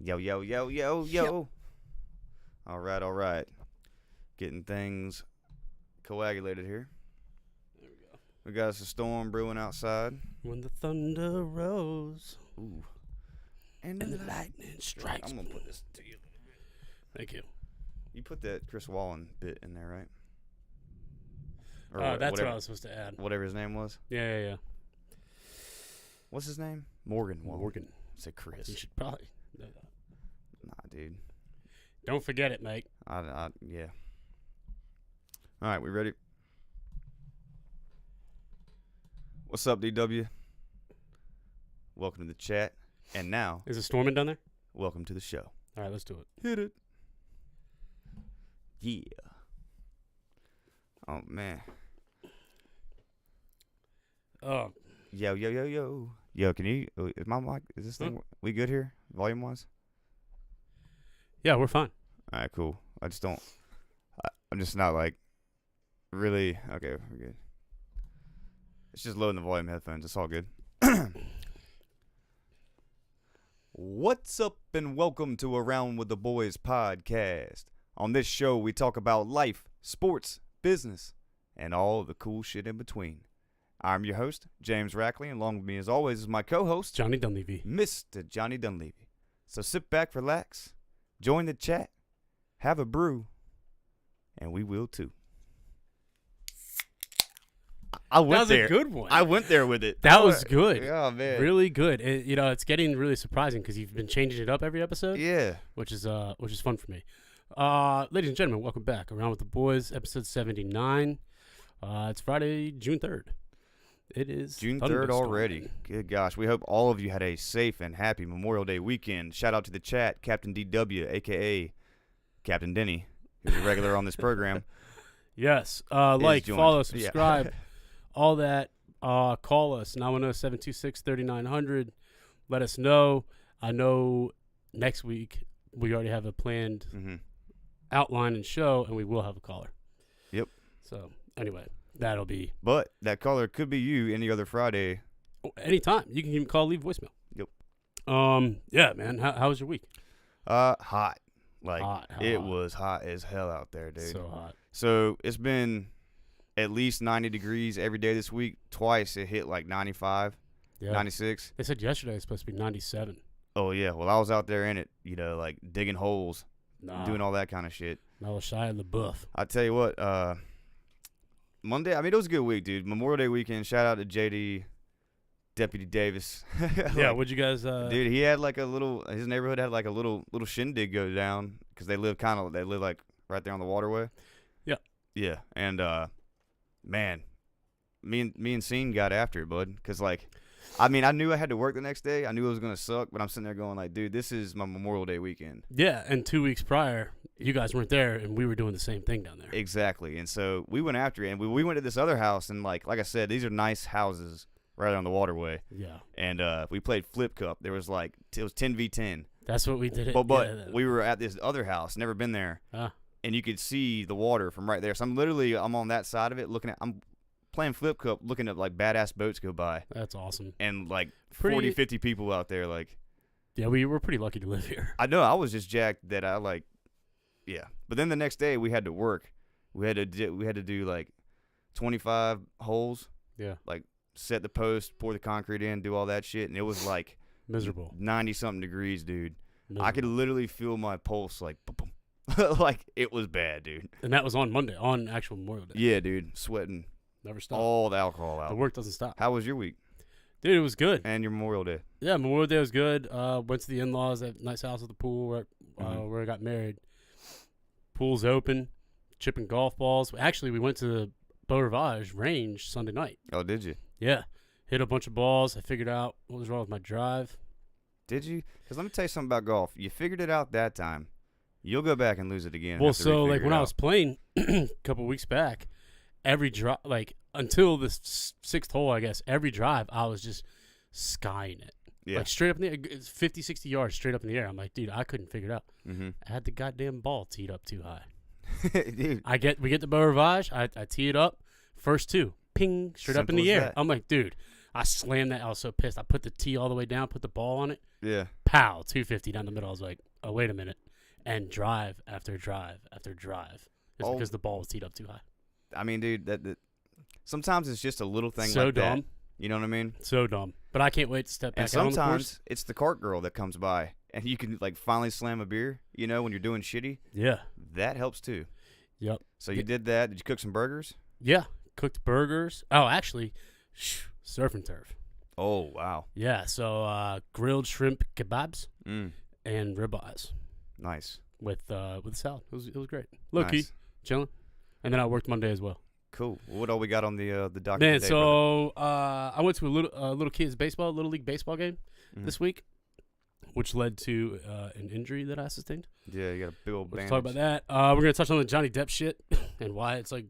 Yo. Yo. All right. Getting things coagulated here. There we go. We got us a storm brewing outside. When the thunder rose. Ooh. And the lightning strikes. I'm going to put this to you. Thank you. You put that Chris Wallen bit in there, right? That's what I was supposed to add. Whatever his name was. Yeah. What's his name? Morgan Wallen. Morgan. Say Chris. You should probably know that. Nah, dude. Don't forget it, mate. Yeah. All right, we ready? What's up, DW? Welcome to the chat. And now, Is it storming down there? welcome to the show. All right, let's do it. Hit it. Yeah. Oh, man. Oh, Yo. Yo, can you, is my mic, is this thing, we good here, volume-wise? yeah, we're fine. All right, cool. I'm just not, like, really, okay, we're good. It's just loading the volume headphones. It's all good. What's up, and welcome to Around with the Boys podcast. On this show, we talk about life, sports, business, and all the cool shit in between. I'm your host, James Rackley, and along with me, as always, is my co-host, Johnny Dunleavy. Mr. Johnny Dunleavy. So sit back, relax, join the chat, have a brew, and we will too. I went there. That was a good one. I went there with it. That was good. Oh, man. Really good. It's getting really surprising because you've been changing it up every episode. Yeah. Which is fun for me. Ladies and gentlemen, welcome back. Around with the Boys, episode 79. It's Friday, June 3rd. It is June 3rd already. Good gosh. We hope all of you had a safe and happy Memorial Day weekend. Shout out to the chat, Captain DW, a.k.a. Captain Denny, who's a regular on this program. Yes. joined. Follow, subscribe, Yeah. all that. Call us, 910-726-3900. Let us know. I know next week we already have a planned outline and show, and we will have a caller. Yep. So, anyway, that'll be... But that caller could be you any other Friday. Anytime. You can even call, leave voicemail. Yep. Yeah, man. How was your week? Hot. Like, Hot. it was hot as hell out there, dude. So hot. So it's been at least 90 degrees every day this week. Twice it hit like 95, 96. They said yesterday it was supposed to be 97. Oh, yeah. Well, I was out there in it, like digging holes, doing all that kind of shit. I was shy of the buff. I tell you what, Monday, it was a good week, dude. Memorial Day weekend. Shout out to JD, Deputy Davis. Yeah, what'd you guys... Dude, he had like his neighborhood had like a little shindig go down because they live like right there on the waterway. Yeah. Yeah, and man, me and Scene got after it, bud, because like, I knew I had to work the next day. I knew it was gonna suck, but I'm sitting there going like, dude, this is my Memorial Day weekend. Yeah, and 2 weeks prior, you guys weren't there, and we were doing the same thing down there. Exactly, and so we went after it, and we went to this other house, and like I said, these are nice houses right on the waterway. Yeah. And we played Flip Cup. There was it was 10v10. That's what we did. But we were at this other house, never been there, and you could see the water from right there. So I'm on that side of it, I'm playing Flip Cup, looking at like badass boats go by. That's awesome. And like 40, 50 people out there, like. Yeah, we were pretty lucky to live here. I know. I was just jacked that yeah. But then the next day we had to work. We had to do like 25 holes. Yeah. Like set the post, pour the concrete in, do all that shit, and it was like miserable. 90-something degrees, dude. Miserable. I could literally feel my pulse like boom. Like it was bad, dude. And that was on Monday, on actual Memorial Day. Yeah, dude. Sweating. Never stopped. All the alcohol out. The work doesn't stop. How was your week? Dude, it was good. And your Memorial Day? Yeah, Memorial Day was good. Went to the in-laws at nice house at the pool where I got married. Pool's open. Chipping golf balls. Actually, we went to the Beau Rivage range Sunday night. Oh, did you? Yeah. Hit a bunch of balls. I figured out what was wrong with my drive. Did you? Because let me tell you something about golf. You figured it out that time. You'll go back and lose it again. Well, so like when I was playing a couple weeks back, every drive, like until the sixth hole, I guess, every drive, I was just skying it. Yeah. Like straight up in the air, it's 50, 60 yards straight up in the air. I'm like, dude, I couldn't figure it out. Mm-hmm. I had the goddamn ball teed up too high. Dude. We get the Beau Rivage. I tee it up. First two, ping, straight up in the air. That. I'm like, dude, I slammed that. I was so pissed. I put the tee all the way down, put the ball on it. Yeah. Pow, 250 down the middle. I was like, oh, wait a minute, and drive after drive after drive. It's because the ball was teed up too high. I mean, dude, that sometimes it's just a little thing So like dumb. that. You know what I mean? So dumb. But I can't wait to step back And out on the course. sometimes it's the cart girl that comes by, and you can like finally slam a beer. You know, when you're doing shitty. Yeah. That helps too. Yep. So you did that. Did you cook some burgers? Yeah. Cooked burgers. Oh, actually, surf and turf. Oh, wow. Yeah. So grilled shrimp kebabs Mm. and ribeyes Nice. with salad. It was great. Low key, Nice. chilling. And then I worked Monday as well. Cool. What all we got on the docket Man, today, so I went to a little kids little league baseball game Mhm. this week, which led to an injury that I sustained. Yeah, you got a big old Let's bandage. talk about that. We're gonna touch on the Johnny Depp shit and why it's like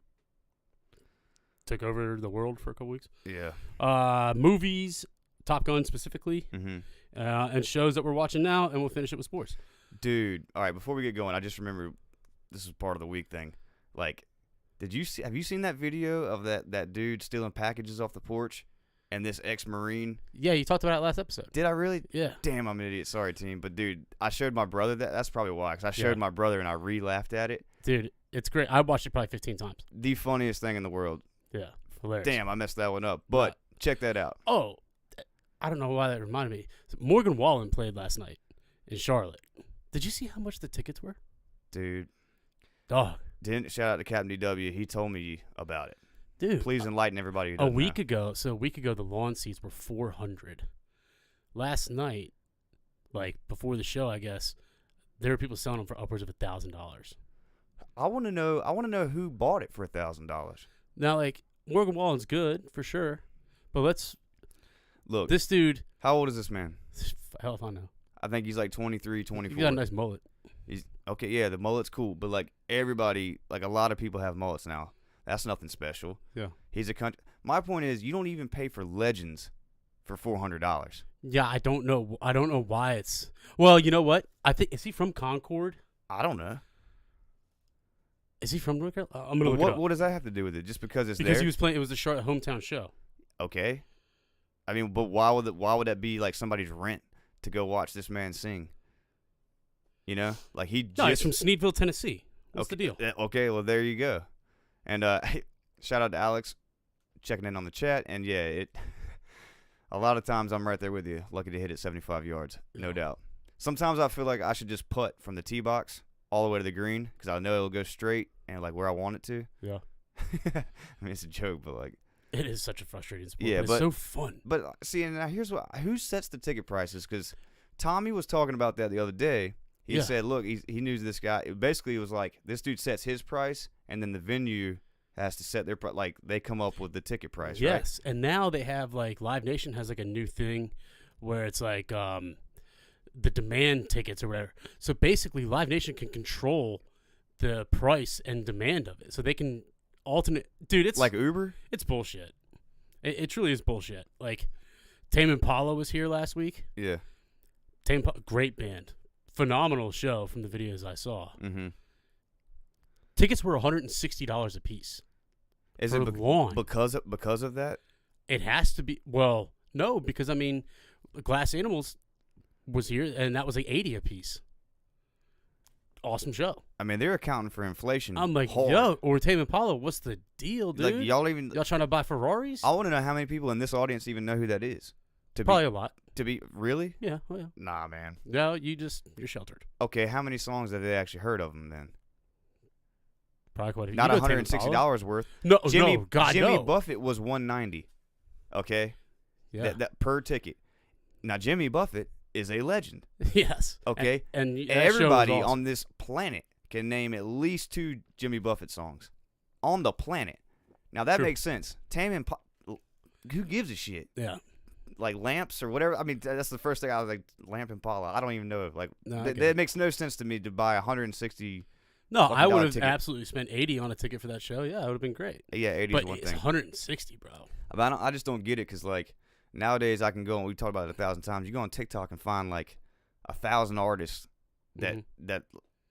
took over the world for a couple weeks. Yeah. Movies, Top Gun specifically, Mm-hmm. and shows that we're watching now, and we'll finish it with sports. Dude, all right, before we get going, I just remember this is part of the week thing. Like, have you seen that video of that dude stealing packages off the porch and this ex-Marine? Yeah, you talked about it last episode. Did I really? Yeah. Damn, I'm an idiot. Sorry, team. But, dude, I showed my brother that. That's probably why, because I showed my brother and I re-laughed at it. Dude, it's great. I watched it probably 15 times. The funniest thing in the world. Yeah, hilarious. Damn, I messed that one up. But check that out. Oh, I don't know why that reminded me. Morgan Wallen played last night in Charlotte. Did you see how much the tickets were? Dude. Dog. Shout out to Captain DW. He told me about it. Dude. Please enlighten everybody who A doesn't week know. ago, the lawn seats were $400. Last night, like before the show, I guess, there were people selling them for upwards of $1,000. I want to know who bought it for $1,000. Now, like, Morgan Wallen's good for sure, but Look, this dude. how old is this man? Hell if I know. I think he's like 23, 24. He got a nice mullet. He's okay. Yeah, the mullet's cool, but like everybody, like a lot of people have mullets now. That's nothing special. Yeah. He's a country. My point is, you don't even pay for legends for $400. Yeah, I don't know. I don't know why it's. Well, you know what? I think is he from Concord? I don't know. Is he from North Carolina? I'm gonna But look it up. what does that have to do with it? Just because it's Because there? he was playing. It was a short hometown show. Okay. I mean, but why would that be like somebody's rent to go watch this man sing? You know, like No, he's from Sneedville, Tennessee. What's the deal? Okay, well there you go. And shout out to Alex checking in on the chat. And yeah, a lot of times I'm right there with you. Lucky to hit it 75 yards, no doubt. Sometimes I feel like I should just putt from the tee box all the way to the green because I know it'll go straight and like where I want it to. Yeah. I mean, it's a joke, but like. It is such a frustrating sport. Yeah, but it's so fun. But see, and now here's who sets the ticket prices? Because Tommy was talking about that the other day. He said, look, he knew this guy. Basically, it was like this dude sets his price, and then the venue has to set their price. Like they come up with the ticket price. Yes, and now they have like Live Nation has like a new thing where it's like the demand tickets or whatever. So basically, Live Nation can control the price and demand of it, so they can alternate. Dude, it's like Uber. It's bullshit. It truly is bullshit. Like Tame Impala was here last week. Yeah. Great band. Phenomenal show from the videos I saw. Mm-hmm. Tickets were $160 a piece. Is for it lawn. because of that? It has to be. Well, no, because I mean, Glass Animals was here, and that was like $80 a piece. Awesome show. I mean, they're accounting for inflation. I'm like, hard. yo, or Tame Impala, what's the deal, dude? Like y'all trying to buy Ferraris? I want to know how many people in this audience even know who that is. Probably a lot. To be really? Yeah, oh yeah. Nah, man. No, you're sheltered. Okay, how many songs have they actually heard of them then? Probably quite a few. Not You know Tame Impala? $160 worth. No, Jimmy no. Buffett was $190. Okay, Yeah. that per ticket. Now Jimmy Buffett is a legend. Yes. Okay, And that everybody show was awesome. on this planet can name at least 2 Jimmy Buffett songs on the planet. Now that True. makes sense. Tame Impala, who gives a shit? Yeah. Like Lamps or whatever. I mean, that's the first thing I was like, Lamp Impala. I don't even know. Like, No, I get that it. makes no sense to me to buy 160. No, fucking I dollar would have ticket. absolutely spent $80 on a ticket for that show. Yeah, it would have been great. Yeah, 80 But is one it's thing. $160, bro. But I just don't get it because, like, nowadays I can go, and we've talked about it 1,000 times, you go on TikTok and find, like, 1,000 artists that,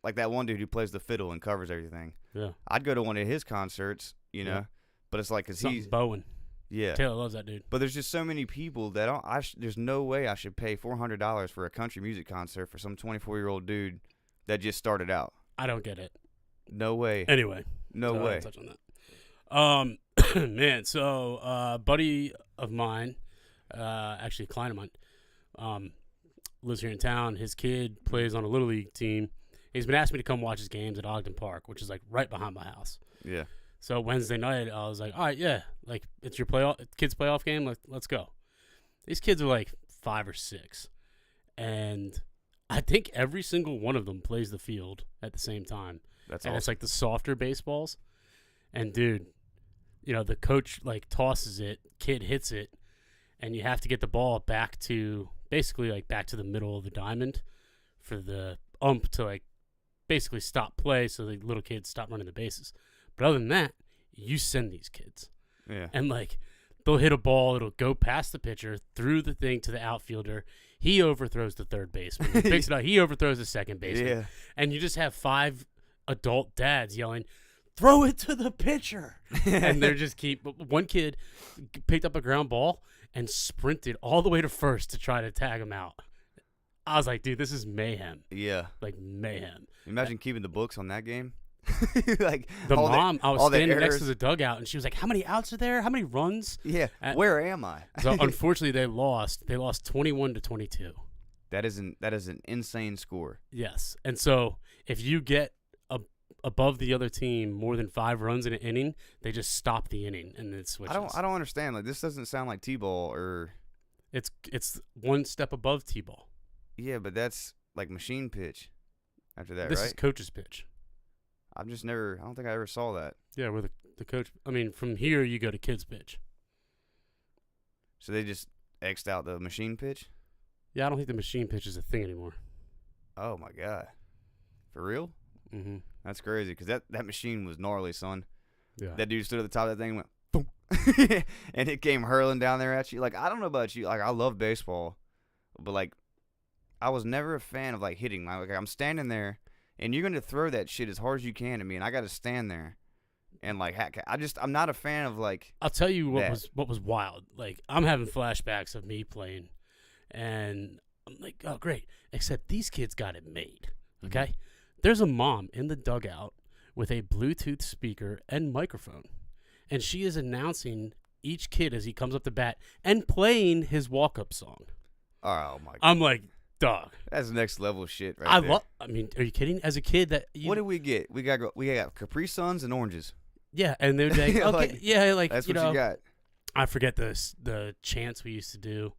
like that one dude who plays the fiddle and covers everything. Yeah. I'd go to one of his concerts, you know, but it's like, because he's, Bowen. Yeah. Taylor loves that dude. But there's just so many people that there's no way I should pay $400 for a country music concert for some 24-year-old dude that just started out. I don't get it. No way. Anyway. No so way. I didn't touch on that. Man, so a buddy of mine, actually a client of mine, lives here in town. His kid plays on a Little League team. He's been asking me to come watch his games at Ogden Park, which is like right behind my house. Yeah. So Wednesday night, I was like, all right, yeah, like it's your kids' playoff game. Let's go. These kids are like 5 or 6, and I think every single one of them plays the field at the same time. That's and awesome. It's like the softer baseballs. And dude, the coach like tosses it, kid hits it, and you have to get the ball back to back to the middle of the diamond for the ump to like basically stop play so the little kids stop running the bases. But other than that, you send these kids. Yeah. And like they'll hit a ball, it'll go past the pitcher, through the thing to the outfielder. He overthrows the third baseman. He picks it up. He overthrows the second baseman. Yeah. And you just have 5 adult dads yelling, "Throw it to the pitcher!" And they're just one kid picked up a ground ball and sprinted all the way to first to try to tag him out. I was like, dude, this is mayhem. Yeah. Like mayhem. Imagine keeping the books on that game. Like the mom, I was standing next errors. to the dugout, and she was like, "How many outs are there? How many runs?" Yeah. Where am I? So unfortunately, they lost. They lost 21-22. That is an insane score. Yes, and so if you get above the other team more than 5 runs in an inning, they just stop the inning and then switches. I don't understand. Like this doesn't sound like T-ball or. It's one step above T-ball. Yeah, but that's like machine pitch. After that, This right? is coach's pitch. I don't think I ever saw that. Yeah, where the coach. I mean, from here you go to kids pitch. So they just X'd out the machine pitch? Yeah, I don't think the machine pitch is a thing anymore. Oh my god, for real? Mm-hmm. That's crazy because that machine was gnarly, son. Yeah. That dude stood at the top of that thing and went boom, and it came hurling down there at you. Like I don't know about you, like I love baseball, but like I was never a fan of like hitting. Like I'm standing there. And you're going to throw that shit as hard as you can to me, and I got to stand there and, like, I'm not a fan of, like, I'll tell you what was wild. Like, I'm having flashbacks of me playing, and I'm like, oh, great. Except these kids got it made, okay? Mm-hmm. There's a mom in the dugout with a Bluetooth speaker and microphone, and she is announcing each kid as he comes up to bat and playing his walk-up song. Oh, my God. I'm like, dog. That's next level shit right there. I mean, are you kidding? As a kid, what did we get? We got Capri Suns and oranges. Yeah, and they're like, okay, like, yeah, like that's what you got. I forget the chants we used to do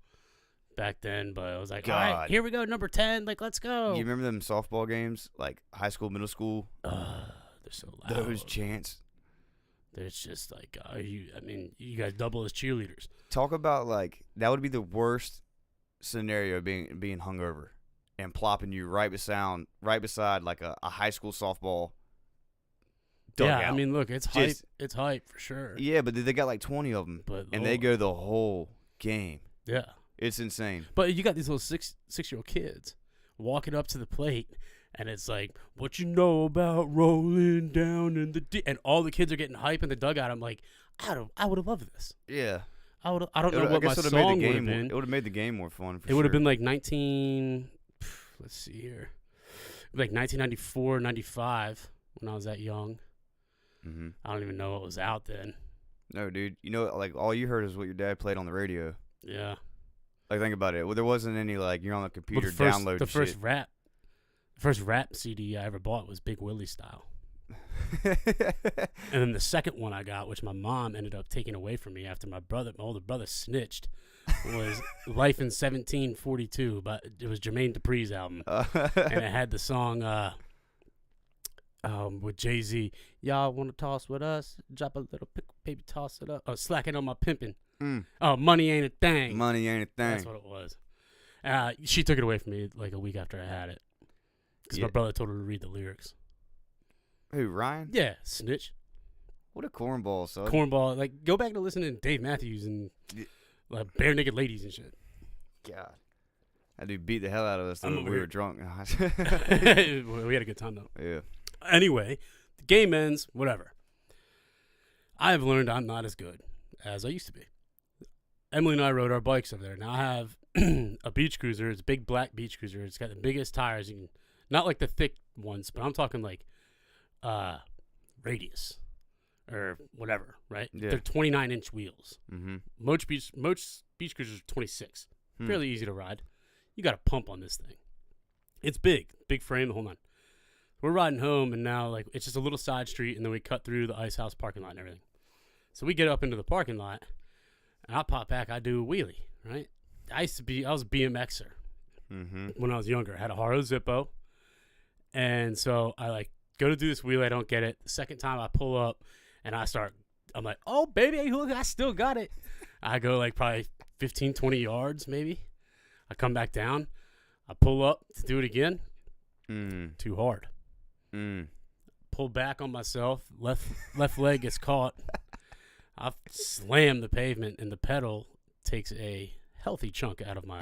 back then, but I was like, God. all right, here we go, number 10, like let's go. You remember them softball games, like high school, middle school? They're so loud. Those chants. It's just like, you guys double as cheerleaders. Talk about like that would be the worst scenario being hungover and plopping you right beside like a high school softball dugout. Yeah, I mean, look, it's hype. It's hype for sure. Yeah, but they got like 20 of them, and they go the whole game. Yeah, it's insane. But you got these little six-year-old kids walking up to the plate, and it's like, what you know about rolling down in the and all the kids are getting hype in the dugout. I'm like, I would have loved this. Yeah. I don't know what my song would have been. It would have made the game more fun. It would have been like let's see here, like 1994, 95 when I was that young. Mm-hmm. I don't even know what was out then. No, dude. You know, like all you heard is what your dad played on the radio. Yeah. Like think about it. Well, there wasn't any like you're on the computer downloading the first shit. first rap CD I ever bought was Big Willie Style. And then the second one I got, which my mom ended up taking away from me after my older brother snitched, was Life in 1742, but it was Jermaine Dupri's album. And it had the song with Jay-Z, y'all want to toss with us? Drop a little pickle, baby, toss it up. Oh, slacking on my pimping. Oh, money ain't a thing. Money ain't a thing. That's what it was. She took it away from me like a week after I had it. Because my brother told her to read the lyrics. Who, Ryan? Yeah, snitch. What a cornball, son. Cornball. Like, go back to listening to Dave Matthews and like bare naked ladies and shit. God. That dude beat the hell out of us when we were drunk. We had a good time, though. Yeah. Anyway, the game ends, whatever. I have learned I'm not as good as I used to be. Emily and I rode our bikes over there. Now I have a beach cruiser. It's a big black beach cruiser. It's got the biggest tires. Not like the thick ones, but I'm talking like radius or whatever, right? Yeah. They're 29-inch wheels. Mm-hmm. Most beach cruisers are 26. Fairly easy to ride. You got a pump on this thing. It's big frame, the whole nine. We're riding home, and now like it's just a little side street, and then we cut through the Ice House parking lot and everything. So we get up into the parking lot, and I pop back. I do a wheelie, right? I was a BMXer when I was younger. I had a Haro Zippo, and so I like go to do this wheelie. I don't get it. The second time I pull up, and I'm like, oh, baby, look, I still got it. I go like probably 15, 20 yards maybe. I come back down. I pull up to do it again. Too hard. Pull back on myself. Left leg gets caught. I slam the pavement, and the pedal takes a healthy chunk out of my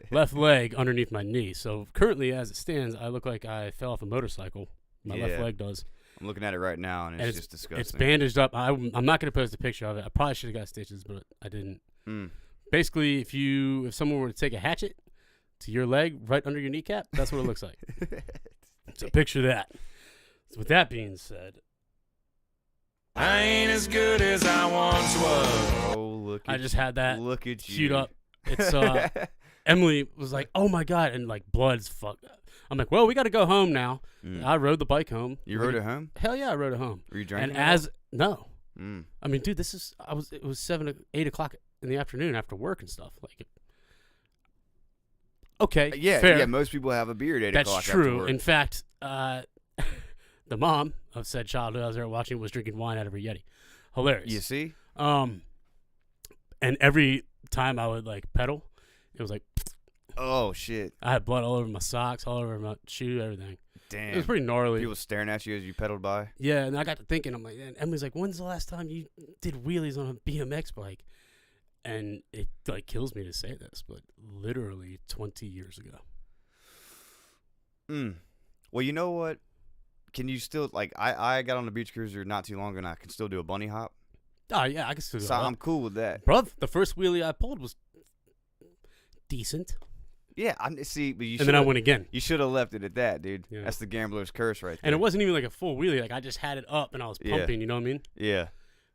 left leg underneath my knee. So currently, as it stands, I look like I fell off a motorcycle. My left leg does. I'm looking at it right now, and it's just disgusting. It's bandaged up. I'm not going to post a picture of it. I probably should have got stitches, but I didn't. Basically, if someone were to take a hatchet to your leg right under your kneecap, that's what it looks like. So picture that. So with that being said, I ain't as good as I once was. Oh, look at I just had that look at queued you. up. It's Emily was like, "Oh my god," and like blood's fucked up. I'm like, "Well, we got to go home now." I rode the bike home. You rode it home? Hell yeah, I rode it home. Were you drinking? And no. I mean, dude, it was 8 o'clock in the afternoon after work and stuff. Like, okay, fair. Yeah. Most people have a beer at 8 o'clock. That's true. After work. In fact, the mom of said child who I was there watching was drinking wine out of her Yeti. Hilarious. You see? And every time I would like pedal, it was like, oh shit! I had blood all over my socks, all over my shoe, everything. Damn. It was pretty gnarly. People staring at you as you pedaled by. Yeah, and I got to thinking, I'm like, and Emily's like, when's the last time you did wheelies on a BMX bike? And it like kills me to say this, but literally 20 years ago. Well, you know what? Can you still like? I got on the beach cruiser not too long ago, and I can still do a bunny hop. Oh yeah, I can still do So that. I'm cool with that. Bro, the first wheelie I pulled was decent. Yeah, see, but then I went again. You should have left it at that, dude. Yeah. That's the gambler's curse right there. And it wasn't even like a full wheelie. Like I just had it up and I was pumping. You know what I mean? Yeah.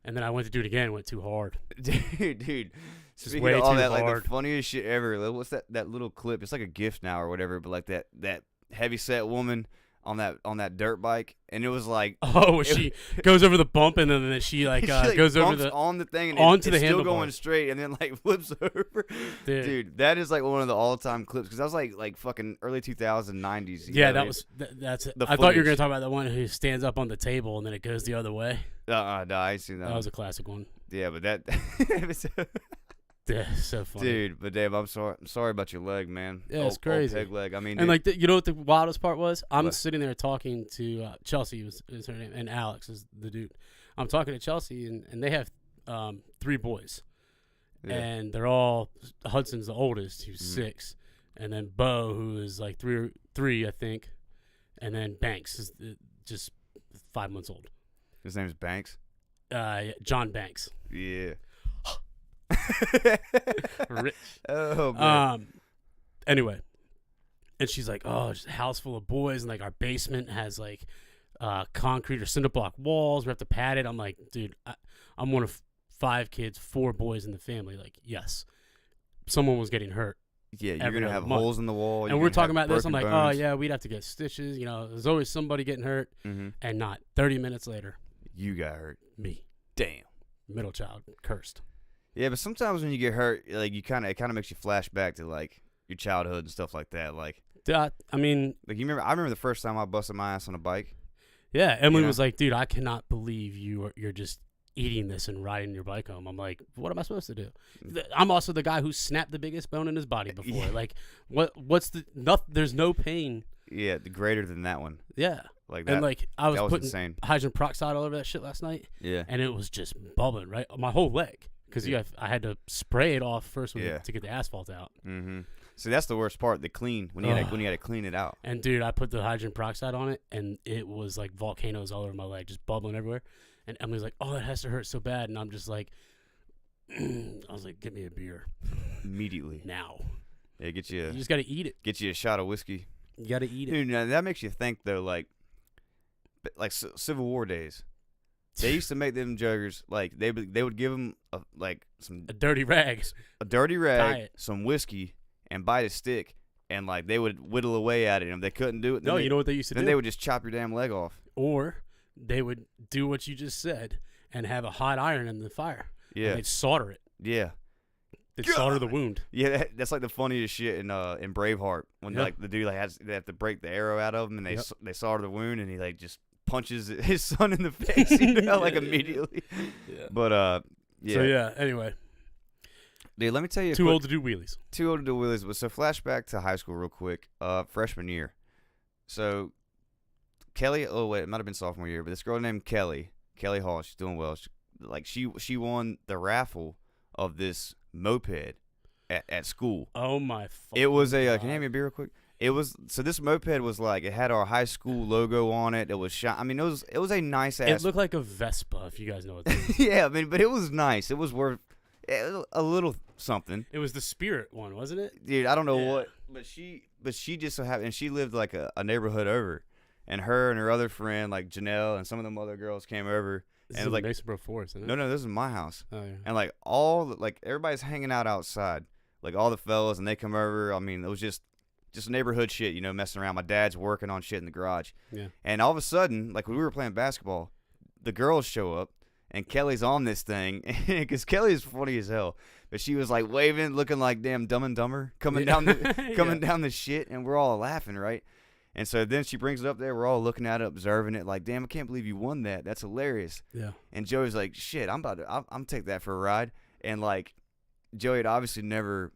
And then I went to do it again. Went too hard. Dude. Just Speaking way of all too that, hard. like the funniest shit ever. Like, what's that little clip? It's like a GIF now or whatever. But like that heavy set woman on that dirt bike, and it was like, oh, she goes over the bump and then she like, she, goes over bumps on the thing and onto it's the still handlebar. going straight, and then like flips over. Dude, that is like one of the all-time clips because that was like fucking early 90s. Yeah, that's it. I thought you were gonna talk about the one who stands up on the table and then it goes the other way. No, I ain't seen that. That was a classic one. Yeah, but that. Yeah, so funny. Dude, but Dave, I'm sorry about your leg, man. Yeah, it's crazy. Old peg leg. I mean, and like, you know what the wildest part was? I'm What? sitting there talking to Chelsea is her name, and Alex is the dude. I'm talking to Chelsea, and they have 3 boys, and they're all Hudson's the oldest, who's 6, and then Bo, who is like three, I think, and then Banks is just 5 months old. His name's Banks. John Banks. Yeah. Rich. Oh man. Anyway, and she's like, "Oh, it's a house full of boys, and like our basement has like concrete or cinder block walls. We have to pad it." I'm like, "Dude, I'm one of 5 kids, 4 boys in the family. Like, yes, someone was getting hurt." Yeah, you're gonna have holes in the wall, and we're talking about this. I'm broken like, bones. "Oh yeah, we'd have to get stitches." You know, there's always somebody getting hurt, and not 30 minutes later, You got hurt. me, Damn. middle child, cursed. Yeah, but sometimes when you get hurt, like it kind of makes you flash back to like your childhood and stuff like that. Like, I mean, I remember the first time I busted my ass on a bike. yeah. Emily Yeah. was like, "Dude, I cannot believe you're just eating this and riding your bike home." I'm like, "What am I supposed to do?" I'm also the guy who snapped the biggest bone in his body before. Yeah. Like, what's the nothing? There's no pain. Yeah, the greater than that one. Yeah. Like that. And like I was that was putting insane. hydrogen peroxide all over that shit last night, Yeah. and it was just bubbling right my whole leg because I had to spray it off first to get the asphalt out. Mm-hmm. So that's the worst part, the clean when you had to clean it out. And dude, I put the hydrogen peroxide on it, and it was like volcanoes all over my leg, just bubbling everywhere. And Emily's like, "Oh, that has to hurt so bad," and I'm just like, I was like, "Give me a beer immediately. now." Yeah, You just got to eat it. get you a shot of whiskey. You got to eat it. Dude, now that makes you think though, like Civil War days. They used to make them joggers like they would give them A dirty rag. Diet. some whiskey, and bite a stick, and like they would whittle away at it. And if they couldn't do it, then You know what they used to do? Then they would just chop your damn leg off. Or they would do what you just said and have a hot iron in the fire. Yeah, And they'd solder it. yeah. They'd solder the wound. Yeah, that's like the funniest shit in Braveheart when Yeah. like the dude like they have to break the arrow out of him, and they solder the wound, and he like just punches his son in the face, like immediately. Yeah. But yeah. So yeah. Anyway, Dude, let me tell you. too old to do wheelies. Too old to do wheelies. So flashback to high school real quick. Freshman year. So Kelly. Oh wait, it might have been sophomore year, but this girl named Kelly Hall. She's doing well. She won the raffle of this moped at school. Oh my! It was a. God. Can you hand me a beer real quick? It was so. This moped was like it had our high school logo on it. It was I mean, it was a nice ass. It looked like a Vespa, if you guys know what that is. Yeah, I mean, but it was nice. It was worth a little something. It was the Spirit one, wasn't it? Dude, I don't know Yeah. what, but she just so happened, and she lived like a neighborhood over, and her and her other friend like Janelle and some of them other girls came over, This and is it was like Masonboro Forest, isn't it? no, this is my house, Oh yeah. and like everybody's hanging out outside, like all the fellas, and they come over. I mean, it was just neighborhood shit, messing around. My dad's working on shit in the garage, Yeah. and all of a sudden, like when we were playing basketball, the girls show up. And Kelly's on this thing, because Kelly is funny as hell. But she was like waving, looking like damn Dumb and Dumber, coming down the shit, and we're all laughing, right? And so then she brings it up there. We're all looking at it, observing it, like, damn, I can't believe you won that. That's hilarious. Yeah. And Joey's like, shit, I'm take that for a ride. And like, Joey had obviously never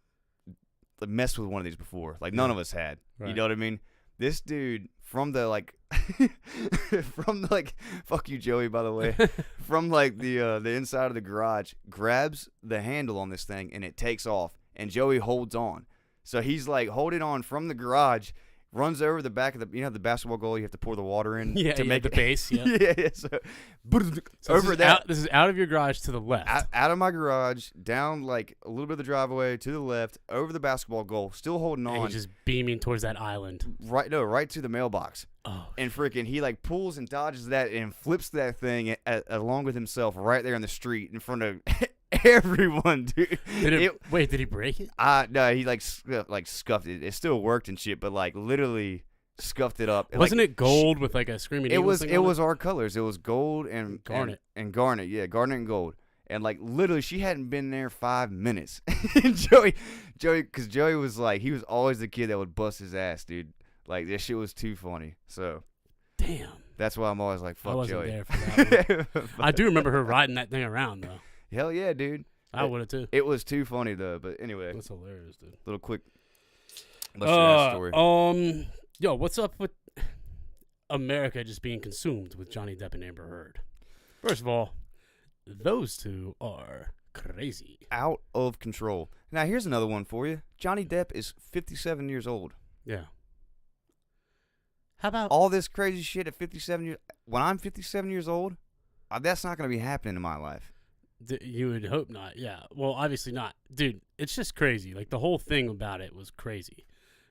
messed with one of these before. Like none of us had. Right. You know what I mean? This dude from the fuck you Joey, by the way, from like the inside of the garage grabs the handle on this thing and it takes off, and Joey holds on. So he's like holding on from the garage, runs over the back of the basketball goal you have to pour the water in to make the base. Yeah. yeah. So over that. This is out of your garage to the left. Out of my garage, down like a little bit of the driveway to the left, over the basketball goal, still holding on. And he's just beaming towards that island. Right to the mailbox. Oh. And freaking, he like pulls and dodges that and flips that thing along with himself right there in the street in front of everyone, dude. Wait, did he break it? No, he like scuffed it. It still worked and shit, but like literally scuffed it up. Wasn't it gold with like a screaming? It was. thing It on was our colors. It was gold and garnet. And garnet. Yeah, garnet and gold. And like literally, she hadn't been there 5 minutes. And Joey, because Joey was like, he was always the kid that would bust his ass, dude. Like this shit was too funny. So, damn. That's why I'm always like, fuck I wasn't Joey. there for that one. I do remember her riding that thing around though. Hell yeah, dude. I would have too. It was too funny though. But anyway, That's hilarious, dude. little quick. Let's share that story. Yo, what's up with America just being consumed with Johnny Depp and Amber Heard? First of all, those two are crazy. Out of control. Now here's another one for you. Johnny Depp is 57 years old. Yeah. How about All this crazy shit at 57 years. When I'm 57 years old, that's not going to be happening in my life. You would hope not. Yeah. Well, obviously not. Dude, it's just crazy. Like, the whole thing about it was crazy.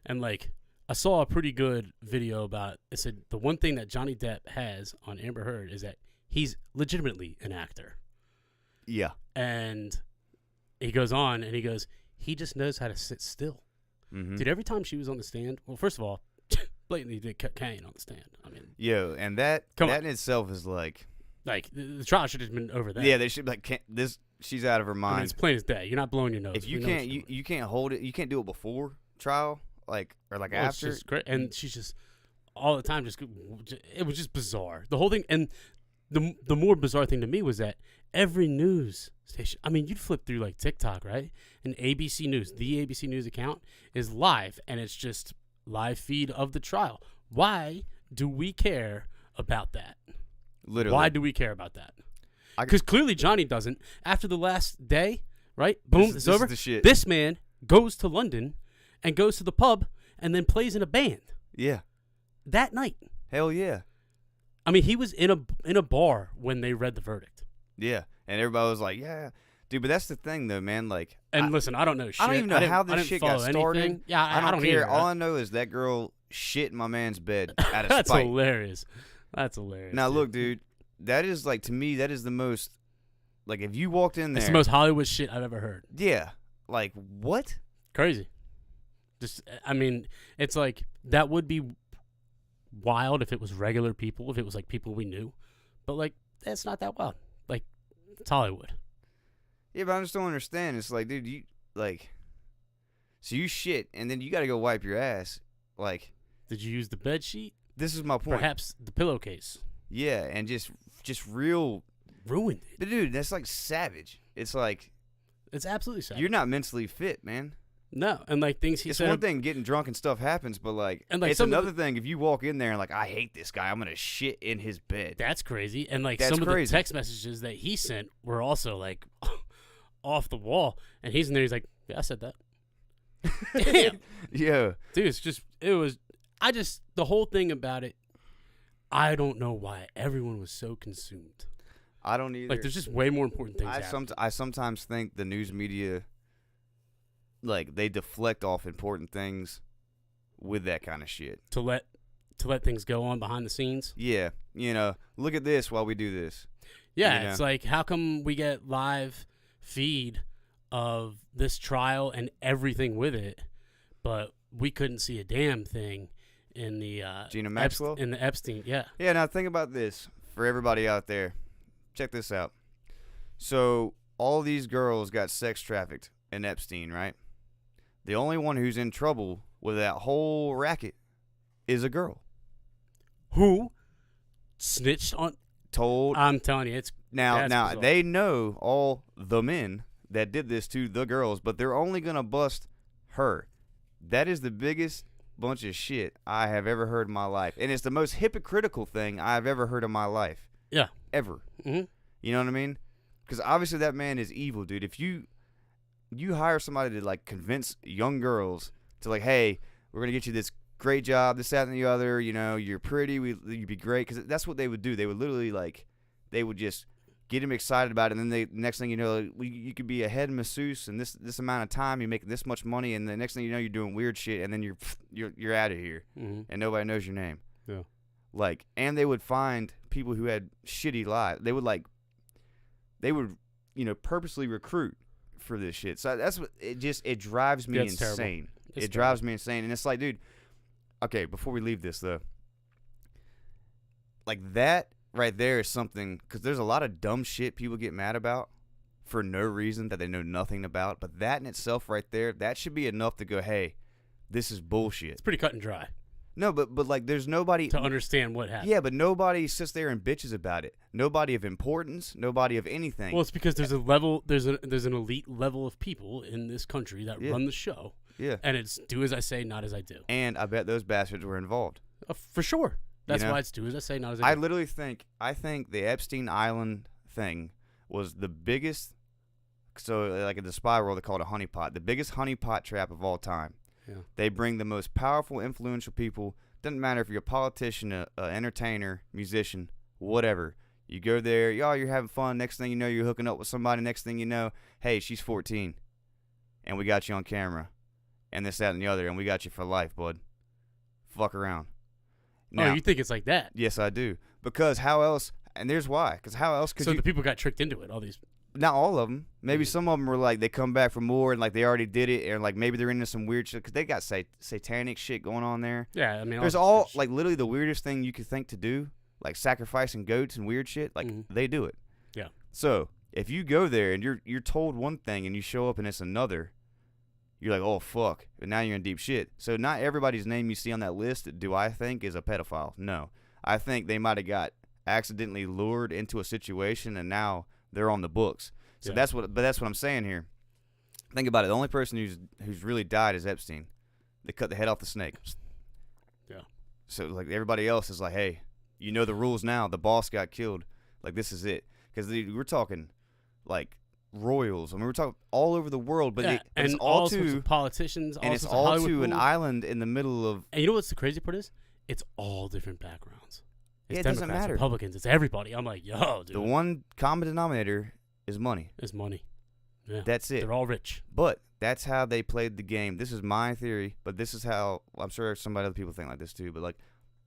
And, like, I saw a pretty good video about it. Said the one thing that Johnny Depp has on Amber Heard is that he's legitimately an actor. Yeah. And he goes on and he goes, he just knows how to sit still. Mm-hmm. Dude, every time she was on the stand, well, first of all, blatantly did cocaine on the stand. I mean, yo, and that in itself is like the trial should have been over that. Yeah, they should be like, she's out of her mind. I mean, it's plain as day. You're not blowing your nose. If you can't, you can't hold it. You can't do it before trial, or after. It's just great. And she's just all the time. It was just bizarre. The whole thing, and the more bizarre thing to me was that every news station. I mean, you'd flip through like TikTok, right? And ABC News, the ABC News account is live, and it's just live feed of the trial. Why do we care about that? Literally. Why do we care about that? Because clearly Johnny doesn't. After the last day, right? Boom, it's over. This is the shit. This man goes to London and goes to the pub and then plays in a band. Yeah. That night. Hell yeah. I mean, he was in a bar when they read the verdict. Yeah. And everybody was like, yeah, Dude, but that's the thing, though, man. Like, And listen, I don't know shit. I don't even know how this shit got started. Anything. Yeah, I don't care. either. All I know is that girl shit in my man's bed out of That's spite. hilarious. That's hilarious. Now, look, dude, that is, like, to me, that is the most, like, if you walked in there. It's the most Hollywood shit I've ever heard. Yeah. Like, what? Crazy. Just, I mean, it's like, that would be wild if it was regular people, if it was, like, people we knew. But, like, that's not that wild. Like, it's Hollywood. Yeah, but I just don't understand. It's like, dude, you, like, so you shit, and then you got to go wipe your ass. Like, did you use the bed sheet? This is my point. Perhaps the pillowcase. Yeah, and just real. Ruined it. But, dude, that's, like, savage. It's like. It's absolutely savage. You're not mentally fit, man. No, and like things he it's said. It's one thing getting drunk and stuff happens, but like, it's another thing if you walk in there and like, I hate this guy, I'm gonna shit in his bed. That's crazy. And like some of the text messages that he sent were also like off the wall. And he's in there, he's like, yeah, I said that. Damn. Yeah. Dude, the whole thing about it, I don't know why everyone was so consumed. I don't either. Like, there's just way more important things I sometimes think the news media, like, they deflect off important things with that kind of shit. To let things go on behind the scenes? Yeah. You know, look at this while we do this. Yeah, it's like, how come we get live feed of this trial and everything with it, but we couldn't see a damn thing in the Gina Maxwell? in the Epstein, yeah. Yeah, now think about this for everybody out there. Check this out. So, all these girls got sex trafficked in Epstein, right? The only one who's in trouble with that whole racket is a girl. Who snitched on? Told. I'm telling you, it's now bizarre. They know all the men that did this to the girls, but they're only gonna bust her. That is the biggest bunch of shit I have ever heard in my life, and it's the most hypocritical thing I've ever heard in my life. Yeah, ever. Mm-hmm. You know what I mean? Because obviously that man is evil, dude. If you hire somebody to like convince young girls to like, hey, we're gonna get you this great job, this, that, and the other. You know, you're pretty. You'd be great. Because that's what they would do. They would literally like, they would just get him excited about it, and then next thing you know, like, you could be a head masseuse in this amount of time. You make this much money, and the next thing you know, you're doing weird shit, and then you're out of here, and nobody knows your name. Yeah. Like, and they would find people who had shitty lives. They would, you know, purposely recruit for this shit. So that's what it drives me insane. It drives me insane. And it's like, dude, okay, before we leave this though, like that right there is something, because there's a lot of dumb shit people get mad about for no reason that they know nothing about. But that in itself right there, that should be enough to go, hey, this is bullshit. It's pretty cut and dry. No, but like there's nobody to understand what happened. Yeah, but nobody sits there and bitches about it. Nobody of importance, nobody of anything. Well, it's because there's a level, there's an elite level of people in this country that run the show. Yeah. And it's do as I say, not as I do. And I bet those bastards were involved. For sure. That's why it's do as I say, not as I do. I literally think the Epstein Island thing was the biggest, so like in the spy world they call it a honeypot, the biggest honeypot trap of all time. Yeah. They bring the most powerful, influential people. Doesn't matter if you're a politician, an entertainer, musician, whatever. You go there, you're having fun. Next thing you know, you're hooking up with somebody. Next thing you know, hey, she's 14, and we got you on camera, and this, that, and the other, and we got you for life, bud. Fuck around. Now, you think it's like that? Yes, I do. Because how else? And there's why. Because how else could So the people got tricked into it. All these. Not all of them. Maybe some of them were like they come back for more and like they already did it, and like maybe they're into some weird shit because they got satanic shit going on there. Yeah, I mean, there's all like literally the weirdest thing you could think to do, like sacrificing goats and weird shit. Like they do it. Yeah. So if you go there and you're told one thing and you show up and it's another, you're like, oh fuck, and now you're in deep shit. So not everybody's name you see on that list do I think is a pedophile. No, I think they might have got accidentally lured into a situation and now they're on the books. So that's what I'm saying here. Think about it. The only person who's really died is Epstein. They cut the head off the snake. Yeah. So like everybody else is like, hey, you know the rules now. The boss got killed. Like this is it. Because we're talking like royals. I mean, we're talking all over the world, but it's all to politicians, and it's all to an island in the middle of. And you know what's the crazy part is? It's all different backgrounds. It's it Democrats, doesn't matter. Republicans, it's everybody. I'm like, yo, dude. The one common denominator is money. It's money. Yeah. That's it. They're all rich. But that's how they played the game. This is my theory, but this is how I'm sure other people think like this too. But like,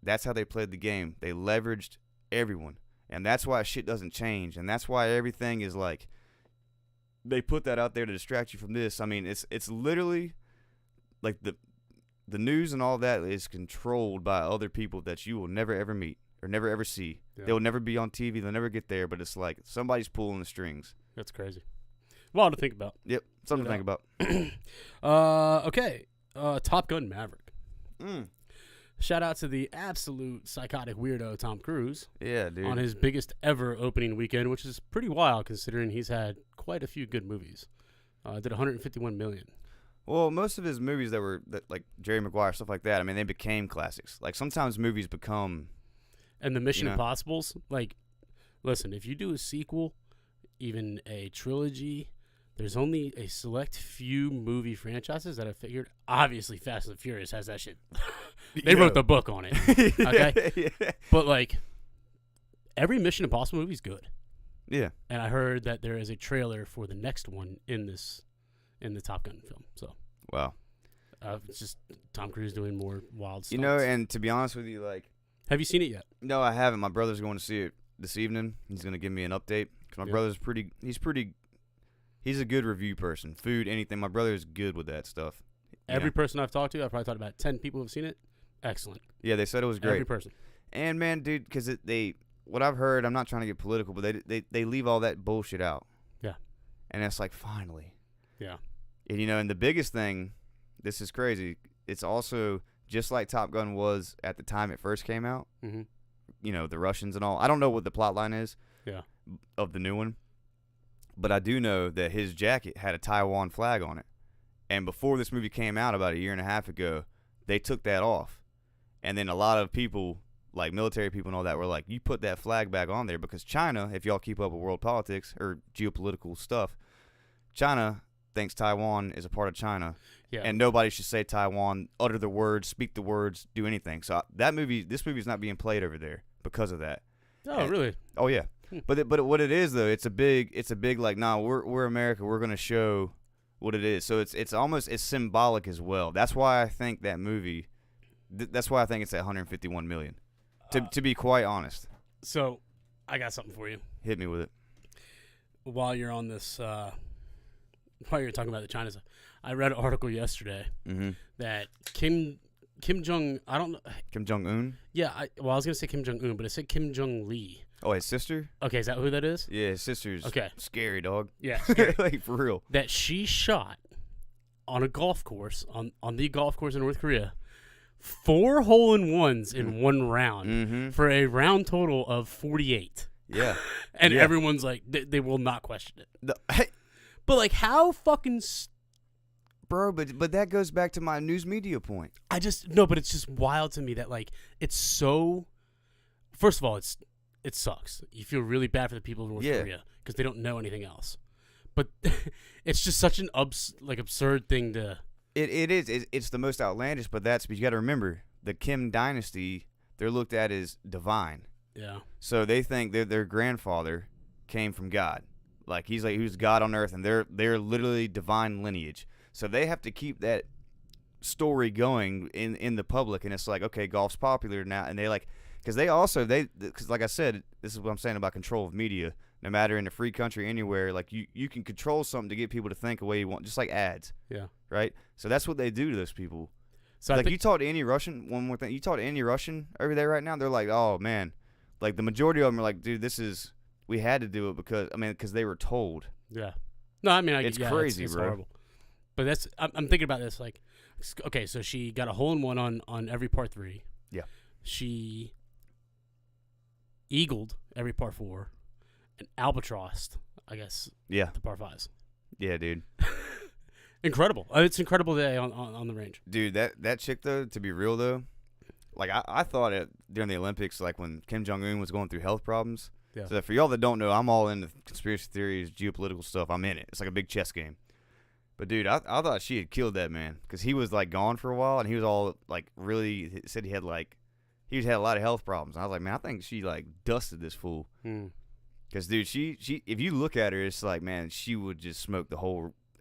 that's how they played the game. They leveraged everyone, and that's why shit doesn't change, and that's why everything is like. They put that out there to distract you from this. I mean, it's literally like the news and all that is controlled by other people that you will never ever meet or never ever see. Yeah. They'll never be on TV. They'll never get there. But it's like somebody's pulling the strings. That's crazy. Wild to think about. Yep, something to think about. Okay. Top Gun Maverick. Mm. Shout out to the absolute psychotic weirdo Tom Cruise. Yeah, dude. On his biggest ever opening weekend, which is pretty wild considering he's had quite a few good movies. Did 151 million. Well, most of his movies that like Jerry Maguire, stuff like that, I mean, they became classics. Like, sometimes movies become... And the Mission Impossibles, like, listen, if you do a sequel, even a trilogy, there's only a select few movie franchises that I figured. Obviously, Fast and Furious has that shit. They wrote the book on it. Okay? Yeah. But, like, every Mission Impossible movie is good. Yeah. And I heard that there is a trailer for the next one in the Top Gun film. So, Wow. it's just Tom Cruise doing more wild stuff. You know, and to be honest with you, like... Have you seen it yet? No, I haven't. My brother's going to see it this evening. He's going to give me an update. Because my brother's he's a good review person. Food, anything. My brother is good with that stuff. Every person I've talked to, I've probably talked about 10 people who have seen it. Excellent. Yeah, they said it was great. Every person. And, man, dude, because what I've heard, I'm not trying to get political, but they leave all that bullshit out. Yeah. And it's like, finally. Yeah. And, you know, and the biggest thing, this is crazy, it's also... Just like Top Gun was at the time it first came out, you know, the Russians and all. I don't know what the plot line is of the new one, but I do know that his jacket had a Taiwan flag on it. And before this movie came out about a year and a half ago, they took that off. And then a lot of people, like military people and all that, were like, you put that flag back on there because China, if y'all keep up with world politics or geopolitical stuff, China thinks Taiwan is a part of China. Yeah. And nobody should say Taiwan, utter the words, speak the words, do anything. So this movie is not being played over there because of that. Oh, really? Oh, yeah. But what it is though, it's a big like, nah, we're America. We're gonna show what it is. So it's symbolic as well. That's why I think that movie. That's why I think it's at 151 million. To be quite honest. So, I got something for you. Hit me with it. While you're on this, while you're talking about the China stuff. I read an article yesterday that Kim Jong-un? Yeah, I was going to say Kim Jong-un, but it said Kim Jong-lee. Oh, his sister? Okay, is that who that is? Yeah, his sister's scary, dog. Yeah, scary. Like, for real. That she shot on a golf course, on the golf course in North Korea, 4 hole-in-ones in one round for a round total of 48. Yeah. And everyone's like, they will not question it. But, like, how fucking... Bro, but that goes back to my news media point. but it's just wild to me that, like, it's so... First of all, it sucks. You feel really bad for the people of North Korea because they don't know anything else. But it's just such an absurd thing to... It is. It's the most outlandish, but you got to remember, the Kim dynasty, they're looked at as divine. Yeah. So they think that their grandfather came from God. Like, he was God on earth, and they're literally divine lineage. So they have to keep that story going in the public, and it's like, okay, golf's popular now, and they like, because because like I said, this is what I'm saying about control of media. No matter in a free country, anywhere, like you can control something to get people to think the way you want, just like ads. Yeah. Right. So that's what they do to those people. So like, you talk to any Russian. One more thing, you talk to any Russian over there right now, they're like, oh man, like the majority of them are like, dude, we had to do it because they were told. Yeah. No, I mean, it's crazy, it's bro. Horrible. But I'm thinking about this, like, okay, so she got a hole-in-one on every par 3. Yeah. She eagled every par 4 and albatrossed, I guess, the par 5s. Yeah, dude. Incredible. It's an incredible day on the range. Dude, that chick, though, to be real, though, like, I thought during the Olympics, like, when Kim Jong-un was going through health problems. Yeah. So for y'all that don't know, I'm all into conspiracy theories, geopolitical stuff. I'm in it. It's like a big chess game. But, dude, I thought she had killed that man because he was, like, gone for a while, and he was all, like, really said he had a lot of health problems. And I was like, man, I think she, like, dusted this fool. Because, dude, she if you look at her, it's like, man, she would just smoke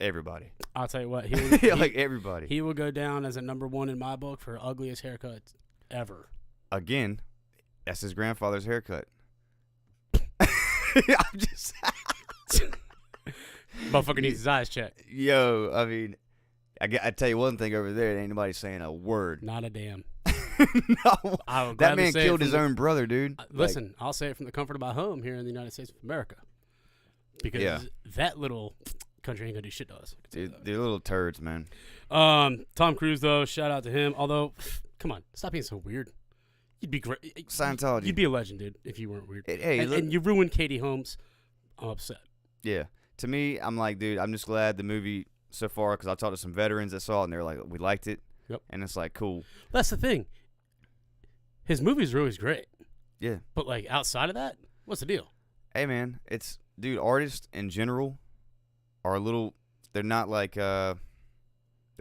everybody. I'll tell you what. Like everybody. He will go down as a number one in my book for ugliest haircut ever. Again, that's his grandfather's haircut. I'm just... Motherfucker needs his eyes checked. Yo, I mean, I tell you one thing over there, ain't nobody saying a word. Not a damn. No, that man killed his own brother, dude. Listen, I'll say it from the comfort of my home here in the United States of America. Because that little country ain't gonna do shit to us. Dude, they're little turds, man. Tom Cruise, though, shout out to him. Although, come on, stop being so weird. You'd be great. Scientology. You'd be a legend, dude, if you weren't weird. Hey, and you ruined Katie Holmes. I'm upset. Yeah. To me, I'm like, dude, I'm just glad the movie so far, because I talked to some veterans that saw it, and they were like, we liked it. Yep. And it's like, cool. That's the thing. His movies are always great. Yeah. But, like, outside of that, what's the deal? Hey, man, dude, artists in general are they're not like, they're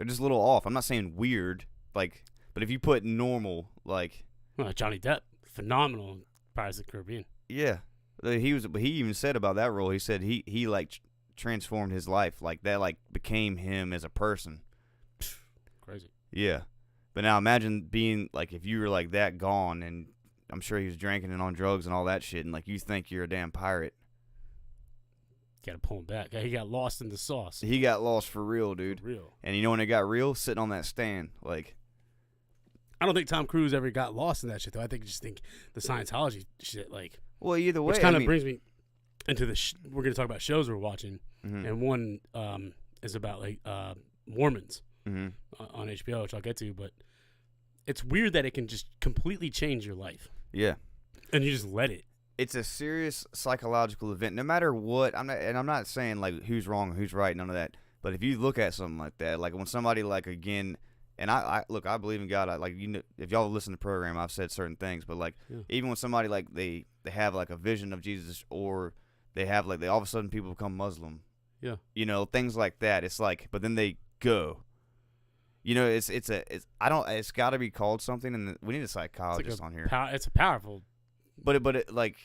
just a little off. I'm not saying weird, like, but if you put normal, like. Well, Johnny Depp, phenomenal in Pirates of the Caribbean. Yeah. He even said about that role, he said he like, transformed his life. Like, that, like, became him as a person. Crazy. Yeah. But now imagine being, like, if you were, like, that gone, and I'm sure he was drinking and on drugs and all that shit, and, like, you think you're a damn pirate. Got to pull him back. He got lost in the sauce. He got lost for real, dude. For real. And you know when it got real? Sitting on that stand. Like, I don't think Tom Cruise ever got lost in that shit, though. I just think the Scientology shit, like. Well, either way. Which kind of brings me into we're going to talk about shows we're watching. Mm-hmm. And one is about, like, Mormons. Mm-hmm. On HBO, which I'll get to, but it's weird that it can just completely change your life. Yeah. And you just let it. It's a serious psychological event. No matter what, I'm not saying, like, who's wrong or who's right, none of that. But if you look at something like that, like when somebody, like, again, and I believe in God. If y'all listen to the program, I've said certain things, but, like, even when somebody, like, they have, like, a vision of Jesus, or they have, like, all of a sudden people become Muslim. Yeah. You know, things like that. It's like, but then they go. You know, it's got to be called something, and we need a psychologist on here. It's a powerful, but it like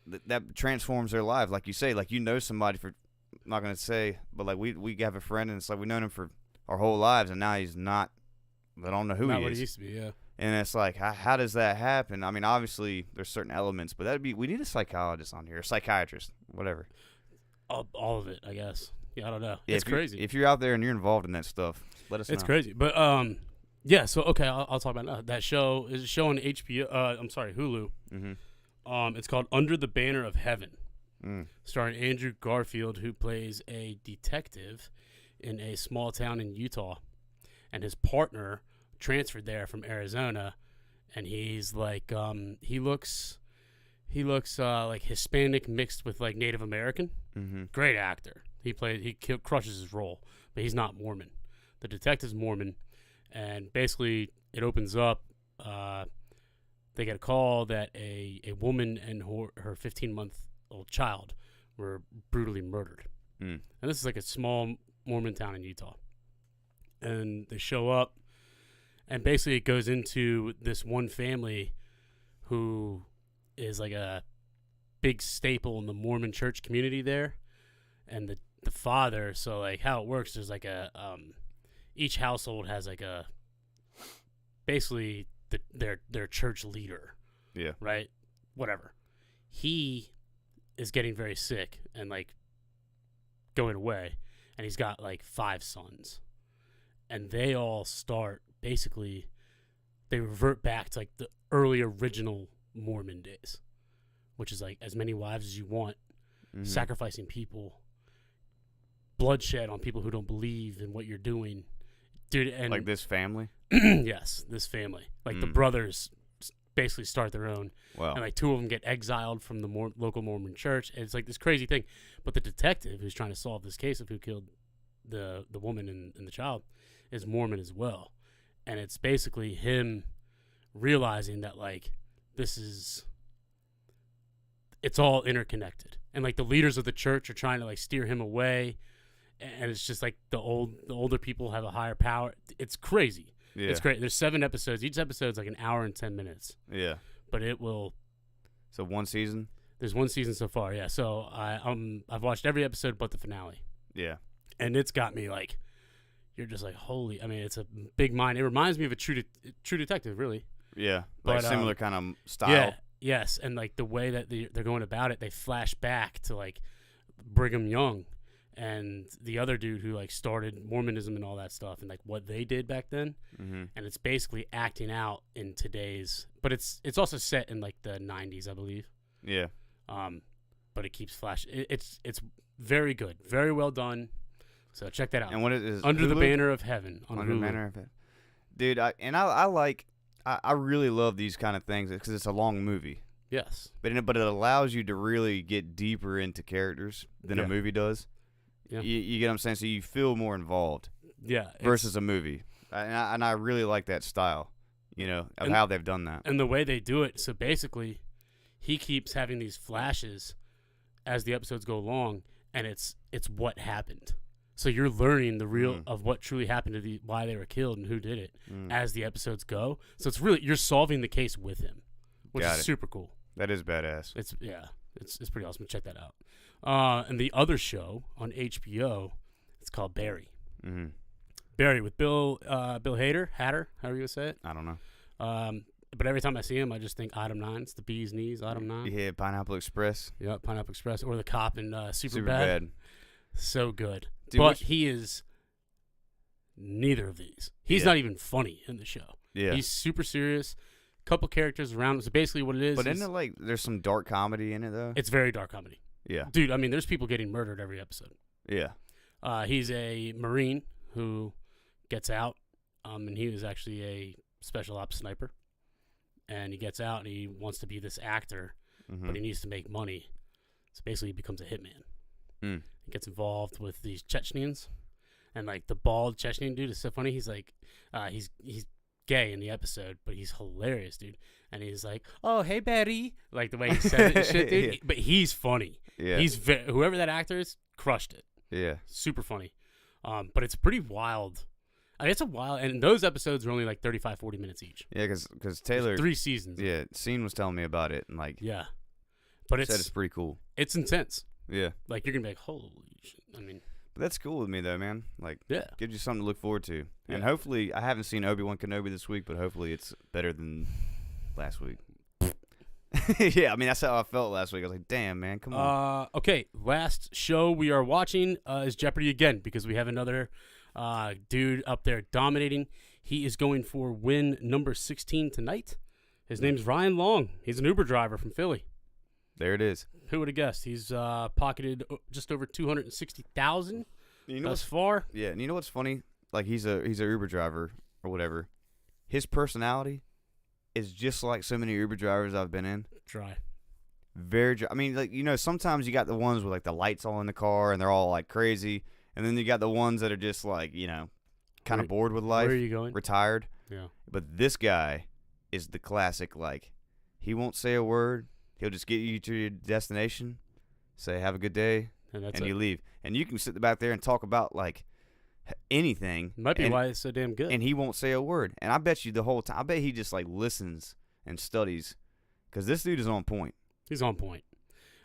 that transforms their life, like you say, like, you know, somebody for, I'm not gonna say, but like we have a friend, and it's like we've known him for our whole lives, and now he's not. I don't know who not he what is. he used to be, yeah. And it's like, how does that happen? I mean, obviously there's certain elements, but we need a psychologist on here, a psychiatrist, whatever. All of it, I guess. Yeah, I don't know. Yeah, it's crazy. If you're out there and you're involved in that stuff, let us know. It's crazy. But, yeah, so, okay, I'll talk about that show. Is a show on HBO, Hulu. Mm-hmm. It's called Under the Banner of Heaven, starring Andrew Garfield, who plays a detective in a small town in Utah. And his partner transferred there from Arizona, and he's like, he looks like Hispanic mixed with, like, Native American. Mm-hmm. Great actor. He crushes his role, but he's not Mormon. The detective's Mormon, and basically it opens up. They get a call that a woman and her 15-month-old child were brutally murdered. And this is like a small Mormon town in Utah. And they show up, and basically it goes into this one family who is like a big staple in the Mormon church community there. And the father, so, like, how it works, there's like a each household has like a basically their church leader. Yeah. Right? Whatever. He is getting very sick and, like, going away, and he's got like 5 sons. And they all start, basically, they revert back to, like, the early original Mormon days, which is like as many wives as you want, sacrificing people, bloodshed on people who don't believe in what you're doing, dude. And like this family. Yes, this family. Like the brothers basically start their own. Wow. And like 2 of them get exiled from the local Mormon church. And it's like this crazy thing. But the detective who's trying to solve this case of who killed the woman and the child is Mormon as well. And it's basically him realizing that, like, it's all interconnected. And, like, the leaders of the church are trying to, like, steer him away. And it's just like the older people have a higher power. It's crazy. Yeah. It's great. There's 7 episodes. Each episode's like an hour and 10 minutes. Yeah. But it will. So one season? There's one season so far, yeah. So I've watched every episode but the finale. Yeah. And it's got me like, you're just like, holy. I mean, it's a big mind. It reminds me of a True Detective, really. Yeah, like But, similar kind of style. Yeah, yes. And like the way that they're going about it, they flash back to like Brigham Young and the other dude who like started Mormonism and all that stuff and like what they did back then. Mm-hmm. And it's basically acting out in today's, but it's also set in like the 90s, I believe. Yeah. But it keeps flashing. It's very good, very well done. So check that out. And what it is Under the Hulu? Banner of Heaven on Under Hulu. the Banner of Heaven. Dude, I really love these kind of things because it's a long movie. Yes. But it allows you to really get deeper into characters than a movie does. Yeah. You get what I'm saying? So you feel more involved. Yeah. Versus a movie. And I really like that style, of how they've done that. And the way they do it, so basically, he keeps having these flashes as the episodes go along, and it's what happened. So you're learning the real of what truly happened to why they were killed and who did it as the episodes go. So it's really, you're solving the case with him, which is super cool. That is badass. It's pretty awesome. Check that out. And the other show on HBO, it's called Barry. Mm-hmm. Barry with Bill Hader, however you say it. I don't know. But every time I see him, I just think Item 9. It's the bee's knees, Item 9. Yeah, Pineapple Express. Yeah, Pineapple Express. Or the cop in Super Bad. So good. Dude, but he is neither of these. He's not even funny in the show. Yeah. He's super serious. Couple characters around. So basically what it is. But isn't it like there's some dark comedy in it, though? It's very dark comedy. Yeah. Dude, I mean, there's people getting murdered every episode. Yeah. He's a Marine who gets out, and he was actually a special ops sniper. And he gets out, and he wants to be this actor, but he needs to make money. So basically, he becomes a hitman. He gets involved with these Chechens, and like the bald Chechen dude is so funny. He's like, he's gay in the episode, but he's hilarious, dude. And he's like, "Oh, hey, Betty," like the way he says it and shit, dude. Yeah. But he's funny. Yeah. He's whoever that actor is, crushed it. Yeah. Super funny. But it's pretty wild. I mean, it's a wild, and those episodes are only like 35, 40 minutes each. Yeah, because Taylor. There's 3 seasons. Yeah, Scene was telling me about it, and like. Yeah. But it's pretty cool. It's intense. Yeah. Like, you're going to be like, holy shit. I mean. But that's cool with me, though, man. Like, yeah. Gives you something to look forward to. And Yeah. hopefully, I haven't seen Obi-Wan Kenobi this week, but hopefully it's better than last week. Yeah, I mean, that's how I felt last week. I was like, damn, man, come on. Okay, last show we are watching is Jeopardy again, because we have another dude up there dominating. He is going for win number 16 tonight. His name's Ryan Long. He's an Uber driver from Philly. There it is. Who would have guessed? He's pocketed just over $260,000 thus far. Yeah, and you know what's funny? Like, he's a Uber driver or whatever. His personality is just like so many Uber drivers I've been in. Dry. Very dry. I mean, like, sometimes you got the ones with, like, the lights all in the car and they're all, like, crazy. And then you got the ones that are just, like, kind of bored with life. Where are you going? Retired. Yeah. But this guy is the classic, like, he won't say a word. He'll just get you to your destination, say, have a good day, and you leave. And you can sit back there and talk about, like, anything. Might be why it's so damn good. And he won't say a word. And I bet you the whole time, I bet he just, like, listens and studies. Because this dude is on point. He's on point.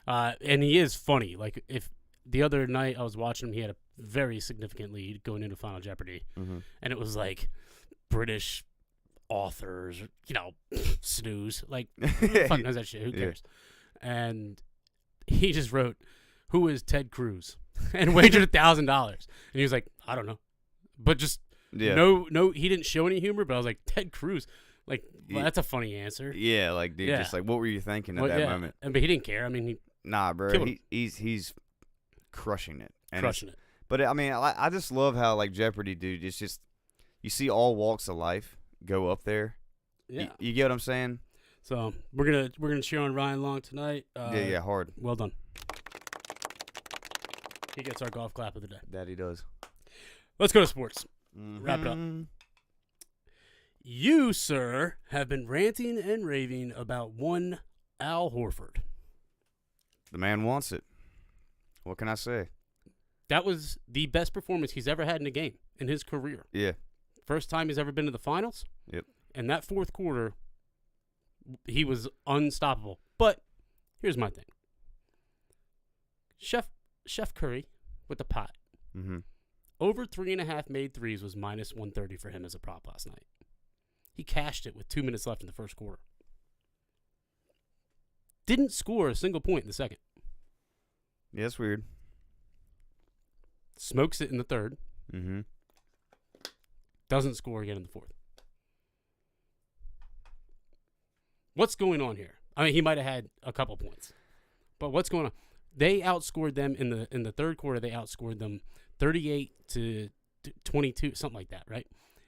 And he is funny. Like, if the other night I was watching him, he had a very significant lead going into Final Jeopardy. Mm-hmm. And it was, like, British authors, snooze. Like, who the fuck knows that shit? Who cares? And he just wrote, "Who is Ted Cruz?" and wagered $1,000. And he was like, I don't know. But just, no, he didn't show any humor, but I was like, Ted Cruz. Like, well, that's a funny answer. Yeah, like, dude, just like, what were you thinking at that moment? But he didn't care. I mean, nah, bro, he's crushing it. Crushing it. But, I mean, I just love how, like, Jeopardy, dude, it's just, you see all walks of life go up there. Yeah. You get what I'm saying? So, we're gonna cheer on Ryan Long tonight. Yeah, hard. Well done. He gets our golf clap of the day. That he does. Let's go to sports. Mm-hmm. Wrap it up. You, sir, have been ranting and raving about one Al Horford. The man wants it. What can I say? That was the best performance he's ever had in a game in his career. Yeah. First time he's ever been to the finals. Yep. And that fourth quarter, he was unstoppable. But here's my thing. Chef Curry with the pot. Mm-hmm. Over 3.5 made threes was minus 130 for him as a prop last night. He cashed it with 2 minutes left in the first quarter. Didn't score a single point in the second. Yeah, that's weird. Smokes it in the third. Mm-hmm. Doesn't score again in the fourth. What's going on here? I mean, he might have had a couple points, but what's going on? They outscored them in the third quarter. They outscored them 38 to 22, something like that, right?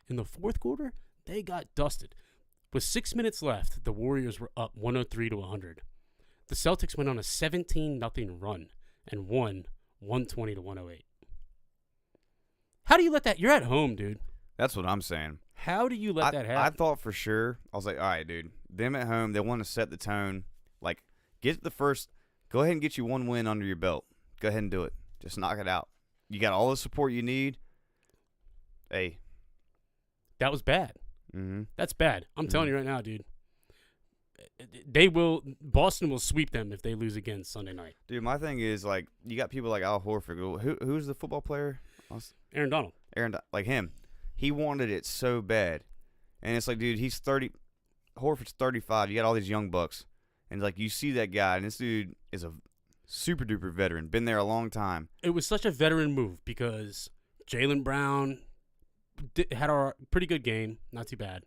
In the fourth quarter, they got dusted. With 6 minutes left, the Warriors were up 103 to 100. The Celtics went on a 17-0 run and won 120 to 108. How do you let that? You're at home, dude. That's what I'm saying. How do you let that happen? I thought for sure. I was like, all right, dude. Them at home, they want to set the tone. Like, get the first. Go ahead and get you one win under your belt. Go ahead and do it. Just knock it out. You got all the support you need. Hey. That was bad. Mm-hmm. That's bad. I'm telling you right now, dude. Boston will sweep them if they lose again Sunday night. Dude, my thing is, like, you got people like Al Horford. Who's the football player? Aaron Donald. Like him. He wanted it so bad. And it's like, dude, he's 30. Horford's 35. You got all these young bucks. And, like, you see that guy, and this dude is a super-duper veteran. Been there a long time. It was such a veteran move because Jaylen Brown had a pretty good game. Not too bad.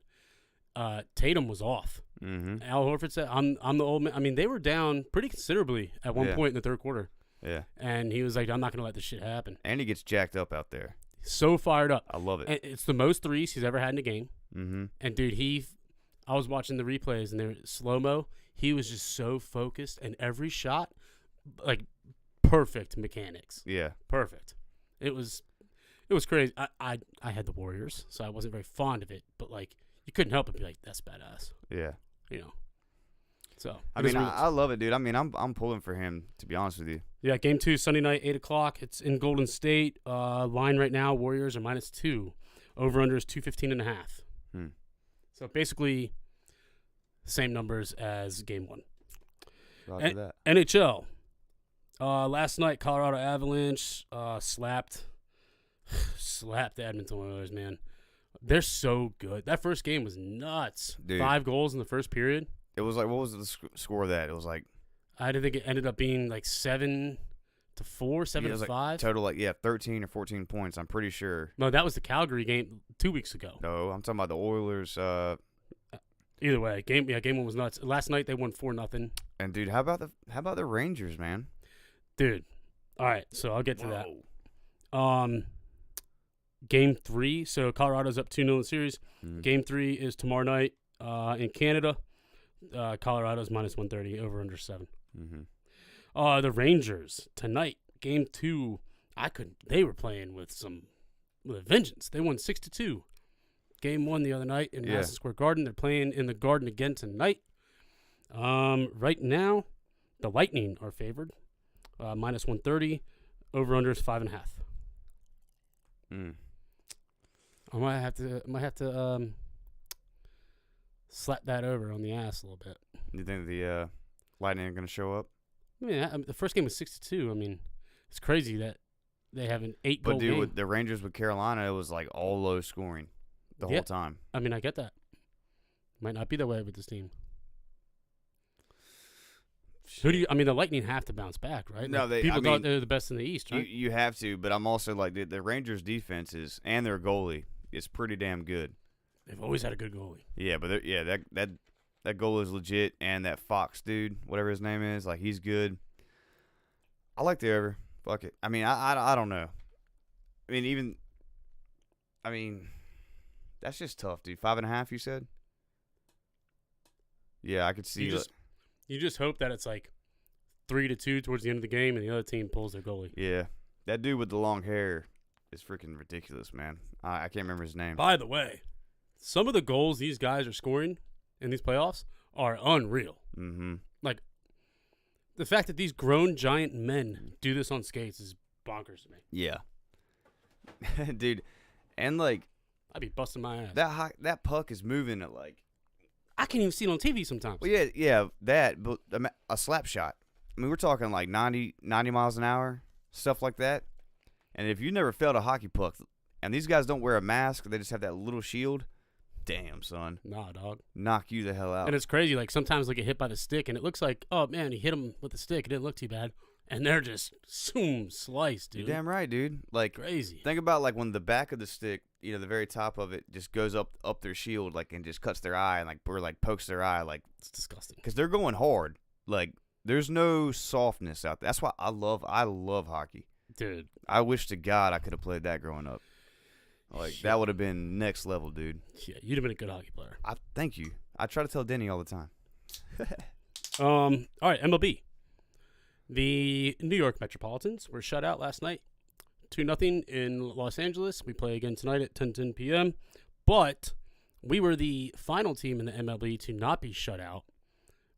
Tatum was off. Mm-hmm. Al Horford said, I'm the old man. I mean, they were down pretty considerably at one point in the third quarter. Yeah. And he was like, I'm not going to let this shit happen. And he gets jacked up out there. So fired up. I love it. And it's the most threes he's ever had in a game. Mm-hmm. And, dude, I was watching the replays, and they were slow-mo. He was just so focused, and every shot, like, perfect mechanics. Yeah. Perfect. It was crazy. I had the Warriors, so I wasn't very fond of it, but, like, you couldn't help but be like, that's badass. Yeah. You know. So I mean, I love it, dude. I mean, I'm pulling for him, to be honest with you. Yeah, game 2, Sunday night, 8 o'clock. It's in Golden State. Line right now, Warriors are -2. Over-under is 215.5. So basically, same numbers as game 1. Roger that. NHL. Last night, Colorado Avalanche slapped the Edmonton Oilers, man. They're so good. That first game was nuts. Dude. 5 goals in the first period. It was like, what was the score of that? It was like, I think it ended up being like 7-4, 7-5. Like total, 13 or 14 points. I'm pretty sure. No, that was the Calgary game 2 weeks ago. No, I'm talking about the Oilers. Either way, game 1 was nuts. Last night they won 4-0. And dude, how about the Rangers, man? Dude, all right. So I'll get to that. Game 3. So Colorado's up 2-0 in the series. Mm-hmm. Game 3 is tomorrow night in Canada. Colorado's -130, over under 7. Mm-hmm. The Rangers tonight, game 2. They were playing with a vengeance. They won 6-2. Game 1 the other night in Madison Square Garden. They're playing in the Garden again tonight. Right now, the Lightning are favored, -130. Over under is 5.5. I might have to slap that over on the ass a little bit. You think the Lightning are going to show up? I mean, the first game was 6-2. I mean, it's crazy that they have an 8-goal game. But dude, with the Rangers with Carolina, it was like all low scoring the whole time. I mean, I get that. Might not be the way with this team. The Lightning have to bounce back, right? No, people thought they were the best in the East, right? You have to, but I'm also like the Rangers' defenses and their goalie is pretty damn good. They've always had a good goalie. Yeah, but that goal is legit, and that Fox dude, whatever his name is, like he's good. I like the over. Fuck it. I mean, I don't know. I mean, that's just tough, dude. 5.5, you said? Yeah, I could see. You just hope that it's like 3-2 towards the end of the game, and the other team pulls their goalie. Yeah, that dude with the long hair is freaking ridiculous, man. I can't remember his name. By the way, some of the goals these guys are scoring in these playoffs are unreal. Mm-hmm. Like, the fact that these grown giant men do this on skates is bonkers to me. Yeah. Dude, and like, I'd be busting my ass. That puck is moving at like, I can't even see it on TV sometimes. well, yeah, that, but a slap shot. I mean, we're talking like 90 miles an hour, stuff like that. And if you never felt a hockey puck, and these guys don't wear a mask, they just have that little shield, damn, son. Nah, dog. Knock you the hell out. And it's crazy. Like, sometimes they get hit by the stick, and it looks like, oh, man, he hit him with the stick. It didn't look too bad. And they're just, sliced, dude. You're damn right, dude. Like, crazy. Think about, like, when the back of the stick, the very top of it just goes up their shield, like, and just cuts their eye, and, like, or, like, pokes their eye. Like, it's disgusting. Because they're going hard. Like, there's no softness out there. That's why I love hockey. Dude. I wish to God I could have played that growing up. Like, that would have been next level, dude. Yeah, you'd have been a good hockey player. Thank you. I try to tell Denny all the time. All right, MLB. The New York Metropolitans were shut out last night, 2-0 in Los Angeles. We play again tonight at 10:10 p.m. But we were the final team in the MLB to not be shut out,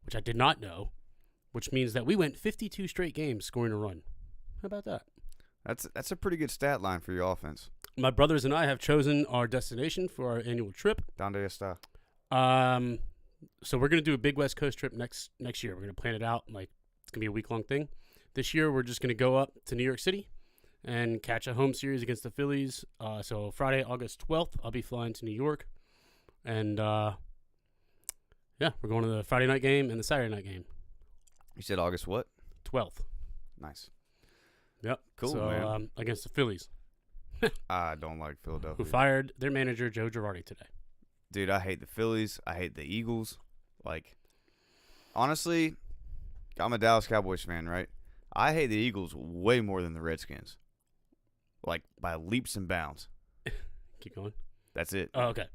which I did not know, which means that we went 52 straight games scoring a run. How about that? That's a pretty good stat line for your offense. My brothers and I have chosen our destination for our annual trip. Donde está? So we're going to do a big West Coast trip next year. We're going to plan it out. Like, it's going to be a week-long thing. This year, we're just going to go up to New York City and catch a home series against the Phillies. So Friday, August 12th, I'll be flying to New York. And, yeah, we're going to the Friday night game and the Saturday night game. You said August what? 12th. Nice. Yep. Cool, so, man. Against the Phillies. I don't like Philadelphia. Who fired their manager, Joe Girardi, today. Dude, I hate the Phillies. I hate the Eagles. Like, honestly, I'm a Dallas Cowboys fan, right? I hate the Eagles way more than the Redskins. Like, by leaps and bounds. Keep going. That's it. Oh, okay.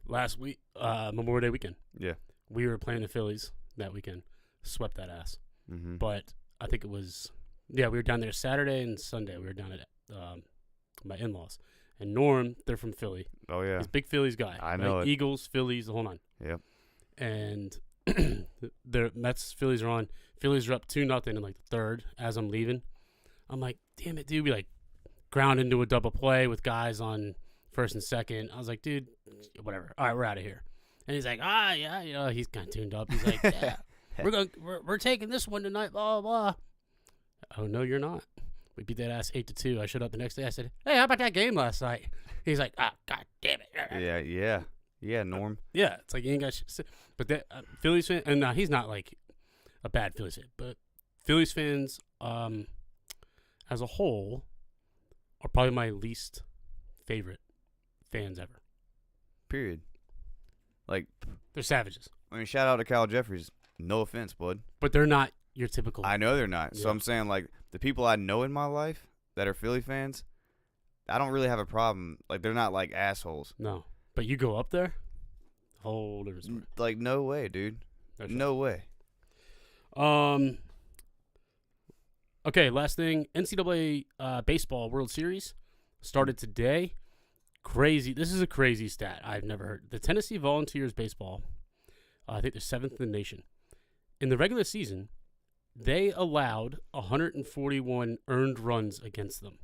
Last week, Memorial Day weekend. Yeah. We were playing the Phillies that weekend. Swept that ass. Mm-hmm. But I think it was, we were down there Saturday and Sunday. We were down at my in-laws. And Norm, they're from Philly. Oh, yeah. He's a big Phillies guy. I know it. Eagles, Phillies, the whole nine. Yep. And the Mets, Phillies are on. Phillies are up 2-0 in like the third as I'm leaving. I'm like, damn it, dude. We like ground into a double play with guys on first and second. I was like, dude, whatever. All right, we're out of here. And he's like, yeah, he's kind of tuned up. He's like, yeah, we're taking this one tonight, blah, blah, blah. Oh, no, you're not. We beat that ass 8-2. I showed up the next day. I said, hey, how about that game last night? He's like, God damn it. Yeah, Norm. Yeah, it's like you ain't got shit. But that Phillies fan, and he's not like a bad Phillies fan, but Phillies fans as a whole are probably my least favorite fans ever. Period. Like, they're savages. I mean, shout out to Kyle Jeffries. No offense, bud. But they're not your typical. I know they're not. Yeah. So I'm saying, like, the people I know in my life that are Philly fans, I don't really have a problem. Like, they're not, like, assholes. No. But you go up there, whole different story. Like, no way, dude. No way. Okay, last thing. NCAA Baseball World Series started today. Crazy. This is a crazy stat I've never heard. The Tennessee Volunteers baseball, I think they're 7th in the nation. In the regular season, they allowed 141 earned runs against them.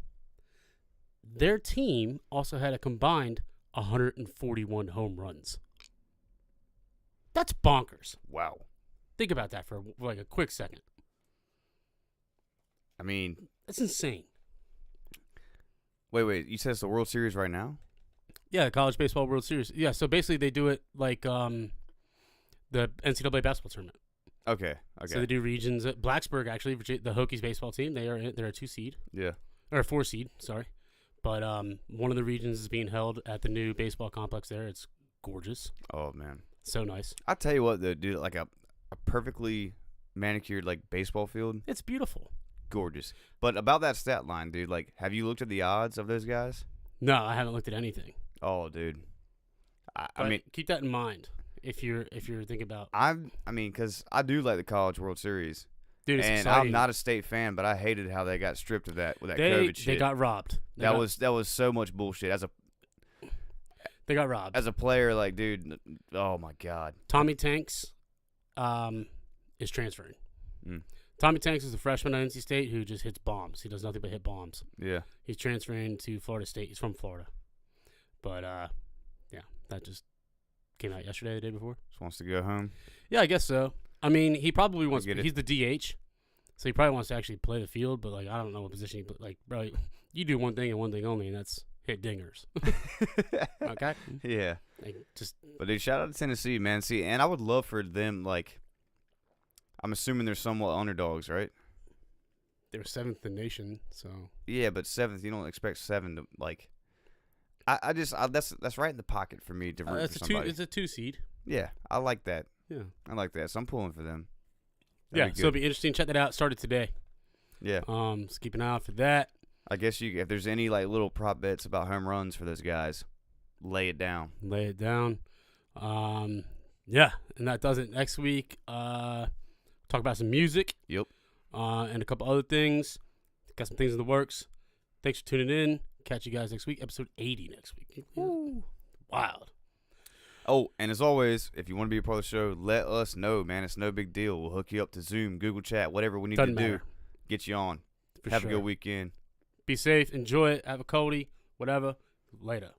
Their team also had a combined 141 home runs. That's bonkers. Wow. Think about that for like a quick second. I mean, That's insane. Wait. You said it's the World Series right now? Yeah, the College Baseball World Series. Yeah, so basically they do it like the NCAA basketball tournament. Okay. So they do regions. Blacksburg, actually, the Hokies baseball team, they're a 2 seed. Yeah. Or a 4 seed, sorry. But one of the regions is being held at the new baseball complex there. It's gorgeous. Oh, man. So nice. I tell you what, though, dude, like a perfectly manicured, like, baseball field. It's beautiful. Gorgeous. But about that stat line, dude, like, have you looked at the odds of those guys? No, I haven't looked at anything. Oh, dude. I mean, keep that in mind if you're thinking about. I mean, because I do like the College World Series. Dude, it's and exciting. I'm not a state fan, but I hated how they got stripped of that with that COVID shit. They got robbed. That was so much bullshit. They got robbed. As a player, like, dude, oh my God. Tommy Tanks is transferring. Tommy Tanks is a freshman at NC State who just hits bombs. He does nothing but hit bombs. Yeah. He's transferring to Florida State. He's from Florida. But, yeah, that just came out yesterday, the day before. Just wants to go home. Yeah, I guess so. I mean, he probably wants – he's the DH, So he probably wants to actually play the field, but like I don't know what position he like. Bro, you do one thing and one thing only, and that's hit dingers. Okay. Yeah. Like, But dude, shout out to Tennessee, man. See, and I would love for them. Like, I'm assuming they're somewhat underdogs, right? They were 7th in the nation, so. Yeah, but 7th, you don't expect 7 to like. That's right in the pocket for me to root for somebody. It's a 2 seed. Yeah, I like that. Yeah. I like that. So I'm pulling for them. So it'll be interesting. Check that out. Started today. Yeah. So keep an eye out for that. I guess if there's any like little prop bets about home runs for those guys, lay it down. Lay it down. Yeah, and that does it. Next week, talk about some music. Yep. And a couple other things. Got some things in the works. Thanks for tuning in. Catch you guys next week. Episode 80 next week. Woo. Wild. Oh, and as always, if you want to be a part of the show, let us know, man. It's no big deal. We'll hook you up to Zoom, Google Chat, whatever we need Doesn't to do. matter. Get you on. For Have sure. a good weekend. Be safe. Enjoy it. Have a Cody. Whatever. Later.